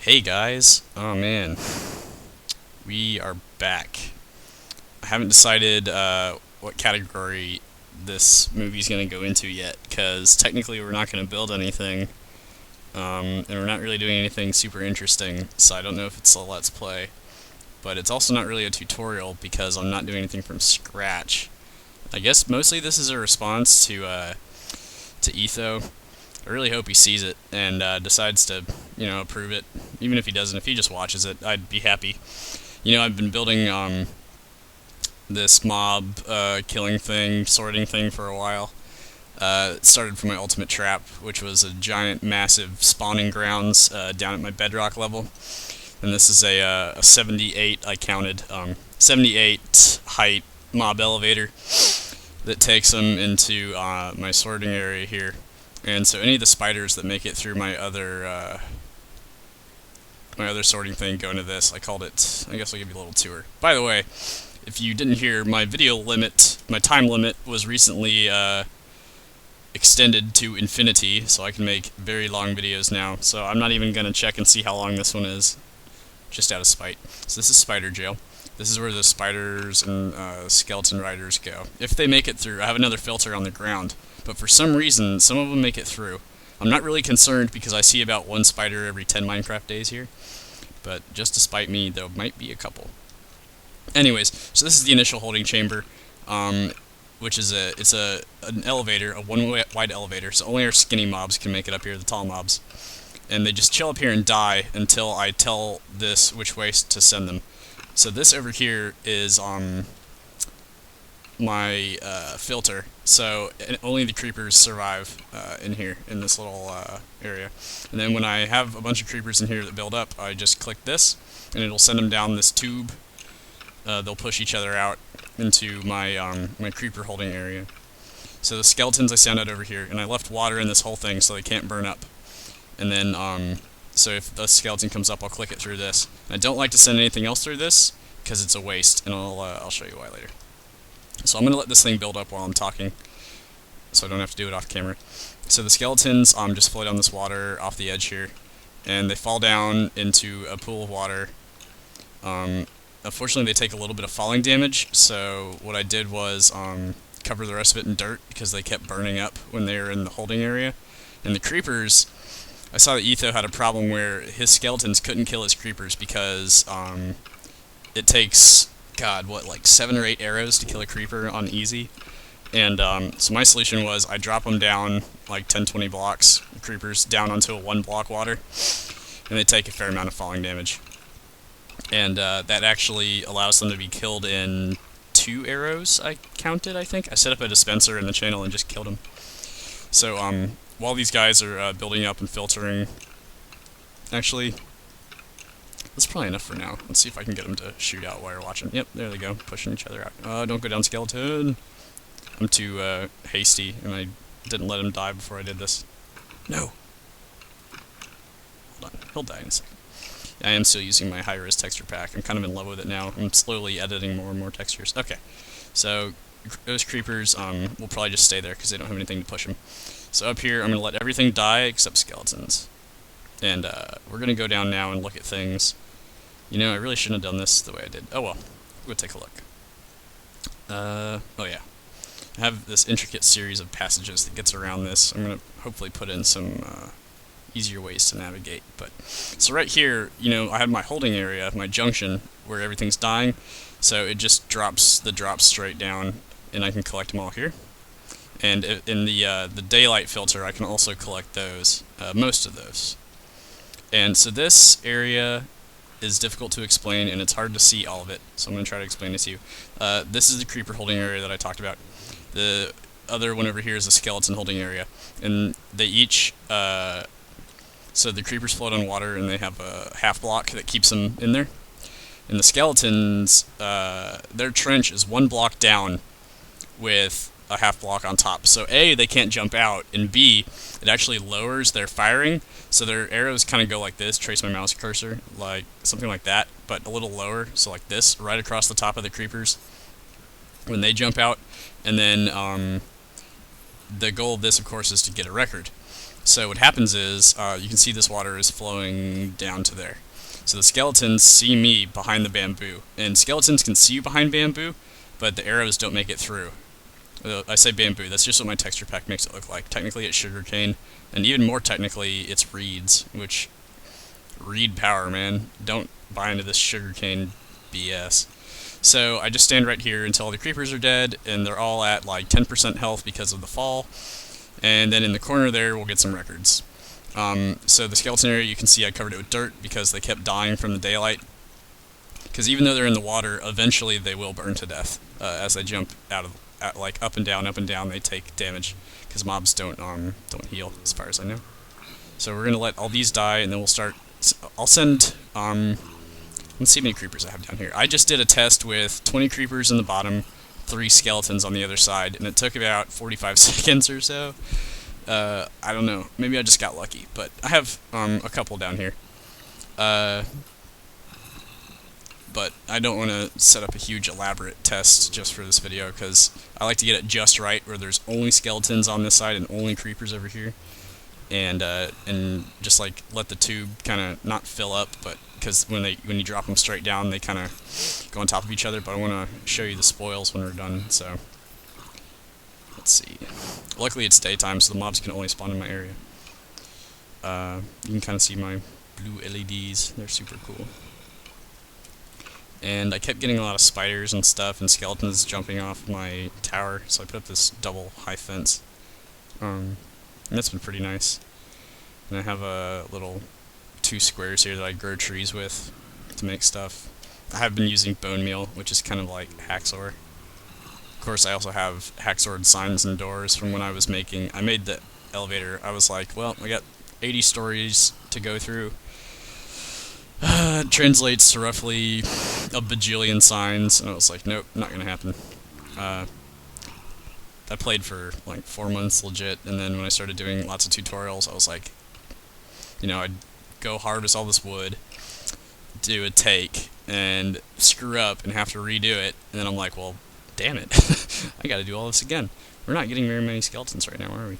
Hey guys, oh man, we are back. I haven't decided what category this movie's going to go into yet, because technically we're not going to build anything, and we're not really doing anything super interesting, so I don't know if it's a Let's Play. But it's also not really a tutorial, because I'm not doing anything from scratch. I guess mostly this is a response to Etho. I really hope he sees it and decides to, approve it. Even if he doesn't, if he just watches it, I'd be happy. I've been building this mob killing thing, sorting thing for a while. It started from my ultimate trap, which was a giant, massive spawning grounds down at my bedrock level. And this is a 78, I counted, 78 height mob elevator that takes them into my sorting area here. And so any of the spiders that make it through my other sorting thing go into this. I called it, I guess I'll give you a little tour. By the way, if you didn't hear, my video limit, my time limit was recently extended to infinity, so I can make very long videos now. So I'm not even going to check and see how long this one is, just out of spite. So this is Spider Jail. This is where the spiders and skeleton riders go. If they make it through, I have another filter on the ground. But for some reason, some of them make it through. I'm not really concerned because I see about one spider every 10 Minecraft days here. But just to spite me, there might be a couple. Anyways, so this is the initial holding chamber, which is an elevator, a one-wide elevator, so only our skinny mobs can make it up here, the tall mobs. And they just chill up here and die until I tell this which way to send them. So this over here is my filter, so only the creepers survive in here, in this little area. And then when I have a bunch of creepers in here that build up, I just click this, and it'll send them down this tube. They'll push each other out into my my creeper holding area. So the skeletons I send out over here, and I left water in this whole thing so they can't burn up. And then so if the skeleton comes up, I'll click it through this. And I don't like to send anything else through this because it's a waste, and I'll show you why later. So I'm going to let this thing build up while I'm talking, so I don't have to do it off camera. So the skeletons just float down this water off the edge here, and they fall down into a pool of water. Unfortunately, they take a little bit of falling damage, so what I did was cover the rest of it in dirt because they kept burning up when they were in the holding area. And the creepers, I saw that Etho had a problem where his skeletons couldn't kill his creepers because it takes, God, what, like 7 or 8 arrows to kill a creeper on easy. And so my solution was I drop them down like 10-20 blocks, creepers, down onto a 1-block water, and they take a fair amount of falling damage. And that actually allows them to be killed in 2 arrows, I counted, I think. I set up a dispenser in the channel and just killed them. So while these guys are building up and filtering, actually, that's probably enough for now. Let's see if I can get them to shoot out while you're watching. Yep, there they go, pushing each other out. Don't go down, skeleton. I'm too hasty, and I didn't let him die before I did this. No. Hold on, he'll die in a second. I am still using my high-res texture pack. I'm kind of in love with it now. I'm slowly editing more and more textures. Okay, so those creepers will probably just stay there because they don't have anything to push them. So up here, I'm going to let everything die except skeletons. And we're going to go down now and look at things. I really shouldn't have done this the way I did. Oh well, we'll take a look. Oh yeah. I have this intricate series of passages that gets around this. I'm going to hopefully put in some easier ways to navigate. But so right here, I have my holding area, my junction, where everything's dying. So it just drops the drops straight down, and I can collect them all here. And in the daylight filter, I can also collect those, most of those. And so this area is difficult to explain, and it's hard to see all of it, so I'm going to try to explain it to you. This is the creeper holding area that I talked about. The other one over here is the skeleton holding area, and they each, so the creepers float on water, and they have a half block that keeps them in there. And the skeletons, their trench is 1 block down with a half block on top. So A, they can't jump out, and B, it actually lowers their firing, so their arrows kind of go like this, trace my mouse cursor, like something like that, but a little lower, so like this, right across the top of the creepers when they jump out. And then the goal of this, of course, is to get a record. So what happens is, you can see this water is flowing down to there. So the skeletons see me behind the bamboo, and skeletons can see you behind bamboo, but the arrows don't make it through. I say bamboo, that's just what my texture pack makes it look like. Technically it's sugarcane, and even more technically it's reeds, which, reed power, man. Don't buy into this sugarcane BS. So I just stand right here until all the creepers are dead, and they're all at like 10% health because of the fall, and then in the corner there we'll get some records. So the skeleton area, you can see I covered it with dirt because they kept dying from the daylight. Because even though they're in the water, eventually they will burn to death as they jump like up and down, they take damage because mobs don't heal, as far as I know. So we're gonna let all these die, and then we'll start. I'll send. Let's see how many creepers I have down here. I just did a test with 20 creepers in the bottom, 3 skeletons on the other side, and it took about 45 seconds or so. I don't know. Maybe I just got lucky, but I have a couple down here. But I don't want to set up a huge elaborate test just for this video, because I like to get it just right, where there's only skeletons on this side and only creepers over here, and just like let the tube kind of not fill up, but because when you drop them straight down, they kind of go on top of each other. But I want to show you the spoils when we're done. So let's see. Luckily it's daytime, so the mobs can only spawn in my area. You can kind of see my blue LEDs. They're super cool. And I kept getting a lot of spiders and stuff, and skeletons jumping off my tower, so I put up this double high fence. And that's been pretty nice. And I have a little 2 squares here that I grow trees with to make stuff. I have been using bone meal, which is kind of like hacksaw. Of course, I also have hacksaw signs and doors from when I made the elevator. I was like, well, I got 80 stories to go through. It translates to roughly a bajillion signs, and I was like, nope, not gonna happen. I played for like 4 months legit, and then when I started doing lots of tutorials, I was like, I'd go harvest all this wood, do a take, and screw up and have to redo it, and then I'm like, well, damn it, I gotta do all this again. We're not getting very many skeletons right now, are we?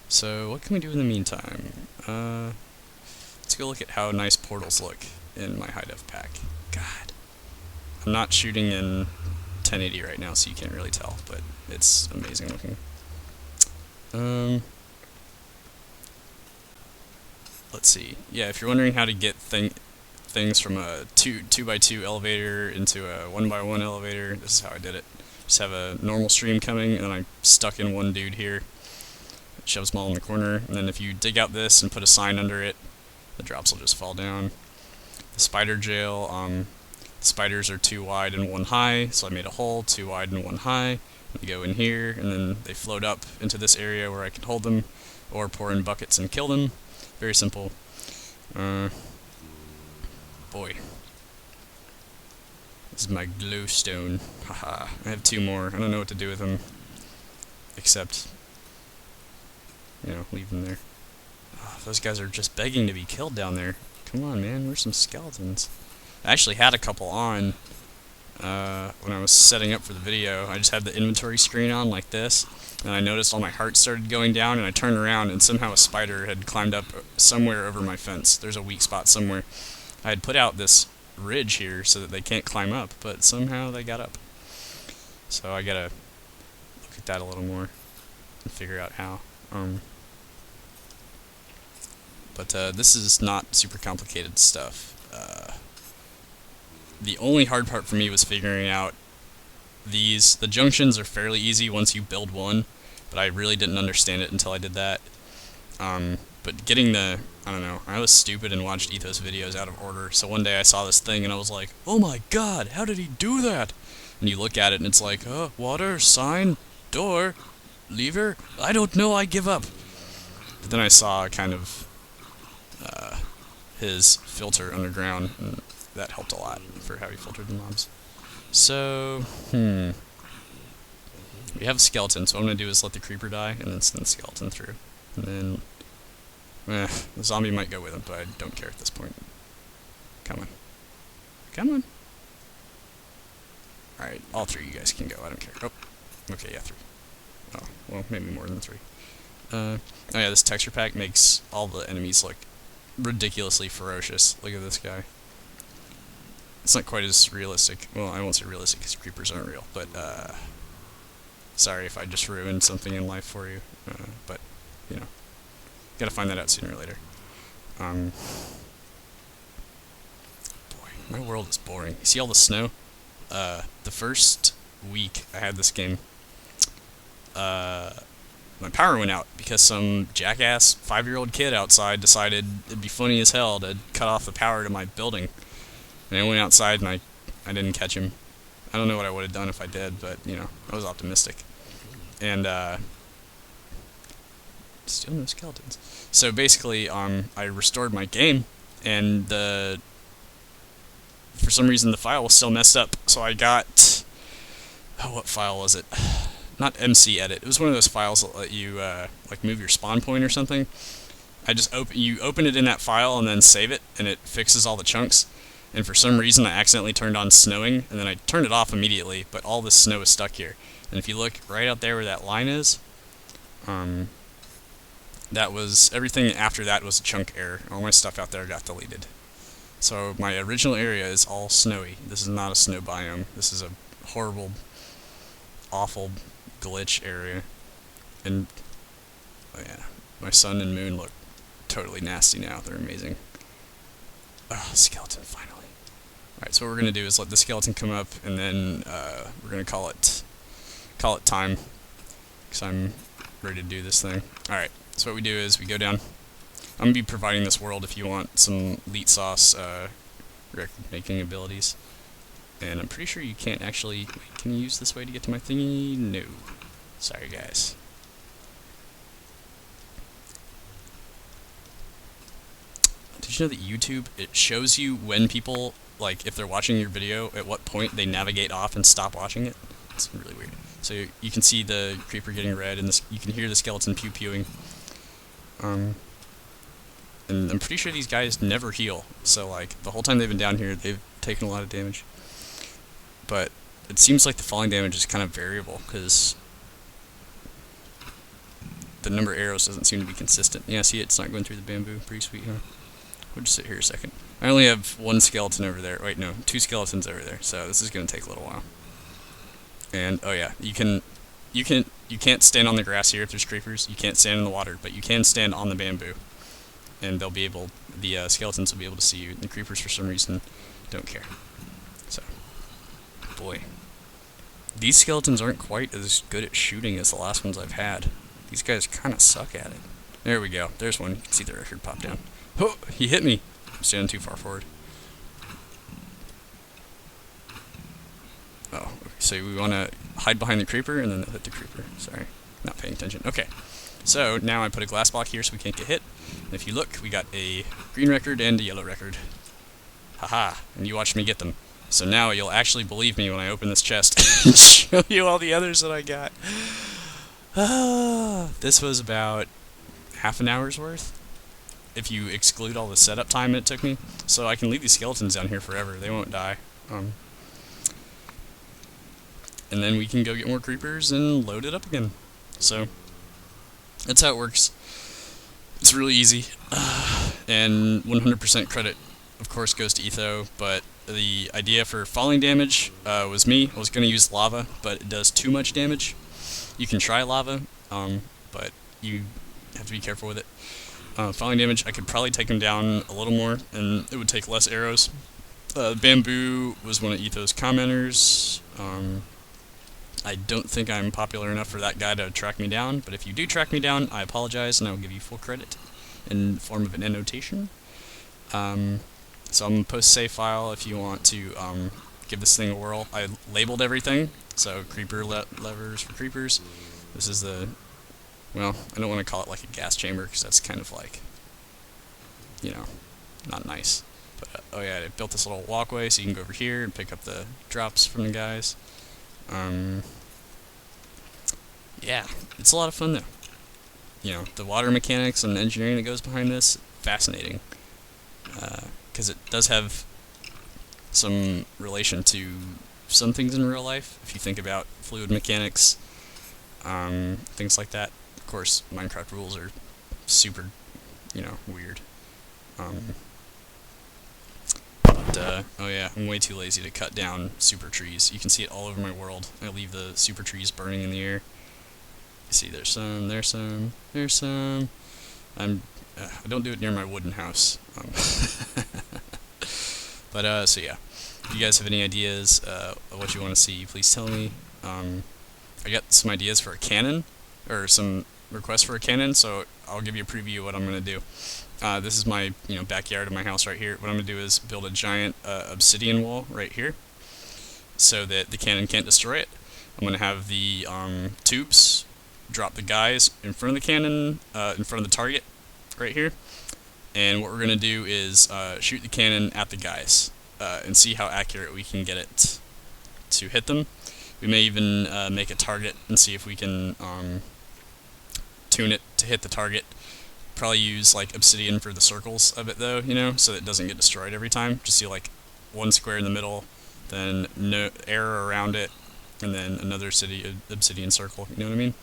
So what can we do in the meantime? Let's go look at how nice portals look in my high def pack. God. I'm not shooting in 1080 right now, so you can't really tell, but it's amazing looking. Let's see. Yeah, if you're wondering how to get things from a 2x2 elevator into a 1x1 elevator, this is how I did it. Just have a normal stream coming, and then I stuck in one dude here. It shoves them all in the corner, and then if you dig out this and put a sign under it, the drops will just fall down. The spider jail, the spiders are 2 wide and 1 high, so I made a hole, 2 wide and 1 high. They go in here, and then they float up into this area where I can hold them, or pour in buckets and kill them. Very simple. Boy. This is my glowstone. Haha. I have 2 more. I don't know what to do with them, except, leave them there. Those guys are just begging to be killed down there. Come on, man, where's some skeletons? I actually had a couple on when I was setting up for the video. I just had the inventory screen on like this, and I noticed all my hearts started going down, and I turned around, and somehow a spider had climbed up somewhere over my fence. There's a weak spot somewhere. I had put out this ridge here so that they can't climb up, but somehow they got up. So I gotta look at that a little more and figure out how. But this is not super complicated stuff. The only hard part for me was figuring out these. The junctions are fairly easy once you build one, but I really didn't understand it until I did that. But getting I don't know, I was stupid and watched Etho's videos out of order, so one day I saw this thing and I was like, oh my god, how did he do that? And you look at it and it's like, water, sign, door, lever, I don't know, I give up. But then I saw kind of his filter underground, and that helped a lot for how he filtered the mobs. So, we have a skeleton, so what I'm going to do is let the creeper die, and then send the skeleton through. And then, the zombie might go with him, but I don't care at this point. Come on. Come on. Alright, all 3 of you guys can go, I don't care. Oh, okay, yeah, 3. Oh, well, maybe more than 3. Oh yeah, this texture pack makes all the enemies look ridiculously ferocious. Look at this guy. It's not quite as realistic. Well, I won't say realistic because creepers aren't real, but sorry if I just ruined something in life for you. But you know, gotta find that out sooner or later. Boy, my world is boring. You see all the snow? The first week I had this game, my power went out because some jackass 5-year-old kid outside decided it'd be funny as hell to cut off the power to my building. And I went outside and I didn't catch him. I don't know what I would have done if I did, but, you know, I was optimistic. And, still no skeletons. So basically, I restored my game, and for some reason the file was still messed up. So I got, what file was it? Not MC edit. It was one of those files that let you like move your spawn point or something. You open it in that file and then save it, and it fixes all the chunks. And for some reason I accidentally turned on snowing, and then I turned it off immediately, but all this snow is stuck here. And if you look right out there where that line is, that was everything after that was a chunk error. All my stuff out there got deleted. So my original area is all snowy. This is not a snow biome. This is a horrible, awful glitch area. And oh yeah, my sun and moon look totally nasty now. They're amazing. Oh, skeleton finally. Alright, so what we're gonna do is let the skeleton come up, and then we're gonna call it time, because I'm ready to do this thing. Alright, so what we do is we go down. I'm gonna be providing this world if you want some Leet Sauce record making abilities. And I'm pretty sure you can't actually... Can you use this way to get to my thingy? No. Sorry, guys. Did you know that YouTube, it shows you when people, like, if they're watching your video, at what point they navigate off and stop watching it? It's really weird. So you can see the creeper getting red, and you can hear the skeleton pew-pewing. And I'm pretty sure these guys never heal. So, like, the whole time they've been down here, they've taken a lot of damage. But it seems like the falling damage is kind of variable, because the number of arrows doesn't seem to be consistent. Yeah, see, it's not going through the bamboo. Pretty sweet, huh? We'll just sit here a second. I only have one skeleton over there. Wait, no, 2 skeletons over there. So this is going to take a little while. And oh yeah, you can't stand on the grass here if there's creepers. You can't stand in the water, but you can stand on the bamboo, and the skeletons will be able to see you. The creepers, for some reason, don't care. So, boy, these skeletons aren't quite as good at shooting as the last ones I've had. These guys kind of suck at it. There we go. There's one. You can see the record pop down. Oh, he hit me. I'm standing too far forward. Oh, okay. So we want to hide behind the creeper and then hit the creeper. Sorry, not paying attention. Okay, so now I put a glass block here so we can't get hit. And if you look, we got a green record and a yellow record. Haha, and you watched me get them. So now you'll actually believe me when I open this chest and show you all the others that I got. This was about half an hour's worth, if you exclude all the setup time it took me. So I can leave these skeletons down here forever. They won't die. And then we can go get more creepers and load it up again. So that's how it works. It's really easy. And 100% credit, of course, goes to Etho, but the idea for falling damage was me. I was going to use lava, but it does too much damage. You can try lava, but you have to be careful with it. Falling damage, I could probably take him down a little more, and it would take less arrows. Bamboo was one of Etho's commenters. I don't think I'm popular enough for that guy to track me down, but if you do track me down, I apologize, and I will give you full credit in the form of an annotation. So I'm going to post a save file if you want to give this thing a whirl. I labeled everything, so creeper levers for creepers. This is the... Well, I don't want to call it like a gas chamber, because that's kind of like, you know, not nice. But, oh yeah, I built this little walkway so you can go over here and pick up the drops from the guys. Yeah, it's a lot of fun though. You know, the water mechanics and engineering that goes behind this, fascinating. Because it does have some relation to some things in real life, if you think about fluid mechanics, things like that. Of course, Minecraft rules are super, weird. Oh yeah, I'm way too lazy to cut down super trees. You can see it all over my world. I leave the super trees burning in the air. You see, there's some, there's some, there's some. I don't do it near my wooden house. So yeah. If you guys have any ideas of what you want to see, please tell me. I got some ideas for a cannon, or some requests for a cannon, so I'll give you a preview of what I'm going to do. This is my backyard of my house right here. What I'm going to do is build a giant obsidian wall right here, so that the cannon can't destroy it. I'm going to have the tubes drop the guys in front of the cannon, in front of the target, right here. And what we're going to do is shoot the cannon at the guys, and see how accurate we can get it to hit them. We may even make a target and see if we can tune it to hit the target. Probably use like obsidian for the circles of it though, so that it doesn't get destroyed every time. Just see like one square in the middle, then no arrow around it, and then another obsidian circle, you know what I mean?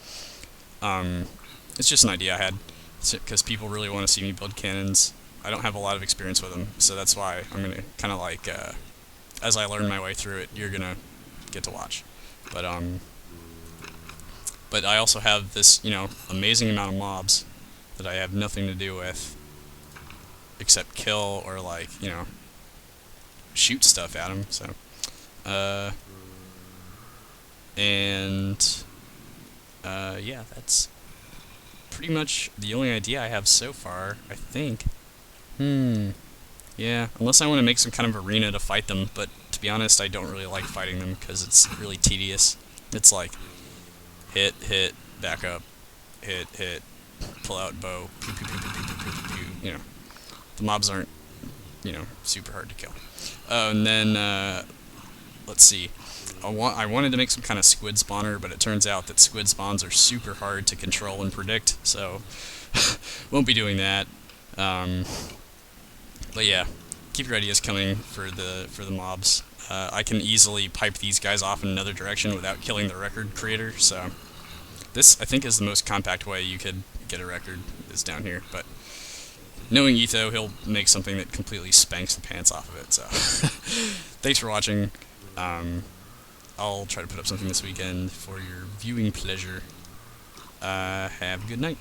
It's just an idea I had, because people really want to see me build cannons. I don't have a lot of experience with them, so that's why I'm going to kind of like, as I learn my way through it, you're going to get to watch. But I also have this, amazing amount of mobs that I have nothing to do with except kill or like, shoot stuff at them, so. Yeah, that's pretty much the only idea I have so far, I think. Yeah, unless I want to make some kind of arena to fight them, but to be honest, I don't really like fighting them because it's really tedious. It's like hit, back up, hit, pull out bow, pew, pew, pew, pew, pew, pew, pew, pew. The mobs aren't, super hard to kill. And then, let's see. I wanted to make some kind of squid spawner, but it turns out that squid spawns are super hard to control and predict, so won't be doing that. But yeah, keep your ideas coming for the mobs. I can easily pipe these guys off in another direction without killing the record creator, so this, I think, is the most compact way you could get a record, is down here. But knowing Etho, he'll make something that completely spanks the pants off of it, so thanks for watching. I'll try to put up something this weekend for your viewing pleasure. Have a good night.